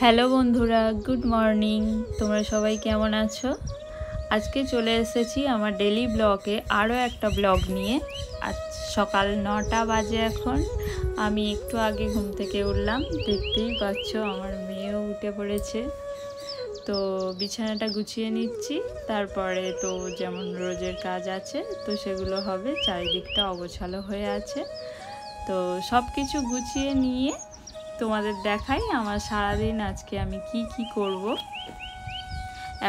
Hello বন্ধুরা, good morning. তোমরা সবাই কেমন আছো? আজকে চলে এসেছি আমার ডেলি ব্লগে আরও একটা ব্লগ নিয়ে। আজ সকাল 9টা বাজে এখন। আমি একটু আগে ঘুম থেকে উঠলাম, দেখতেই পাচ্ছ আমার মেয়েও উঠে পড়েছে। তো বিছানাটা গুছিয়ে নিচ্ছি, তারপরে তো যেমন রোজের কাজ আছে তো সেগুলো হবে। চারিদিকটা অগোছালো হয়ে আছে, তো সব কিছু গুছিয়ে নিয়ে তোমাদের দেখাই আমার সারাদিন আজকে আমি কি করব।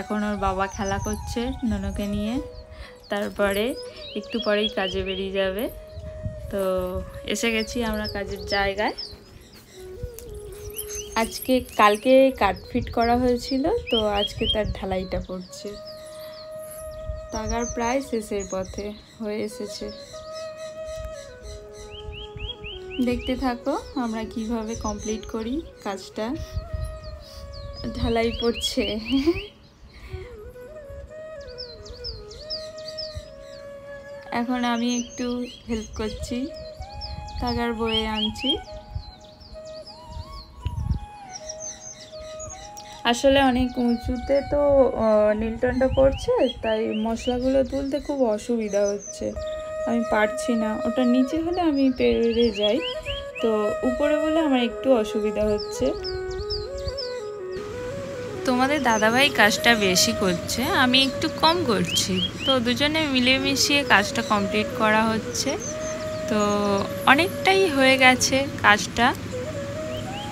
এখন ওর বাবা খেলা করছে ননকে নিয়ে, তারপরে একটু পরেই কাজে বেরিয়ে যাবে। তো এসে গেছি আমরা কাজের জায়গায়। কালকে কাটফিট করা হয়েছিল, তো আজকে তার ঢালাইটা পড়ছে। তাগার প্রায় শেষের পথে হয়ে এসেছে। দেখতে থাকো আমরা কিভাবে কমপ্লিট করি কাজটা। ঢালাই পড়ছে। এখন আমি একটু হেল্প করছি, তাগার বয়ে আনছি। আসলে অনেক উঁচুতে তো নীলটনটা পড়ছে, তাই মশলাগুলো তুলতে খুব অসুবিধা হচ্ছে। আমি পারছি না, ওটা নিচে হলে আমি পেরে যাই, তো উপরে বলে আমার একটু অসুবিধা হচ্ছে। তোমাদের দাদাভাই কাজটা বেশি করছে, আমি একটু কম করছি, তো দুজনে মিলেমিশিয়ে কাজটা কমপ্লিট করা হচ্ছে। তো অনেকটাই হয়ে গেছে কাজটা,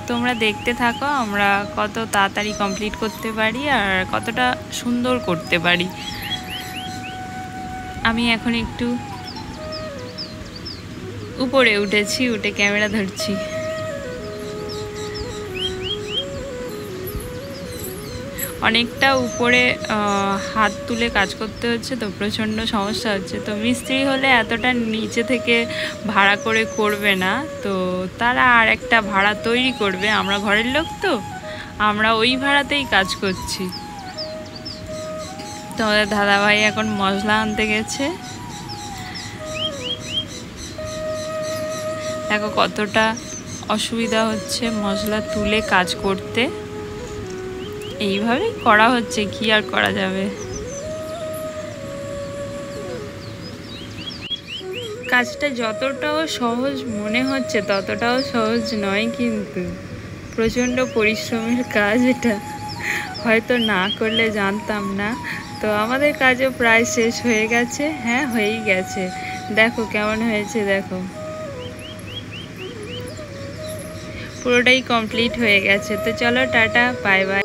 তোমরা দেখতে থাকো আমরা কত তাড়াতাড়ি কমপ্লিট করতে পারি আর কতটা সুন্দর করতে পারি। আমি এখন একটু উপরে উঠেছি, উঠে ক্যামেরা ধরছি। অনেকটা উপরে হাত তুলে কাজ করতে হচ্ছে, তো প্রচণ্ড সমস্যা হচ্ছে। তো মিস্ত্রি হলে এতটা নিচে থেকে ভাড়া করে করবে না, তো তারা আর একটা ভাড়া তৈরি করবে। আমরা ঘরের লোক, তো আমরা ওই ভাড়াতেই কাজ করছি। তোমাদের দাদাভাই এখন মশলা আনতে গেছে। দেখো কতটা অসুবিধা হচ্ছে মশলা তুলে কাজ করতে। এইভাবেই করা হচ্ছে, কি আর করা যাবে। কাজটা যতটাও সহজ মনে হচ্ছে ততটাও সহজ নয়, কিন্তু প্রচণ্ড পরিশ্রমের কাজ এটা। হয়তো না করলে জানতাম না। তো আমাদের কাজও প্রায় শেষ হয়ে গেছে। হ্যাঁ, হয়েই গেছে। দেখো কেমন হয়েছে, দেখো পুরোটাই কমপ্লিট হয়ে গেছে। তো চলো টাটা, বাই বাই।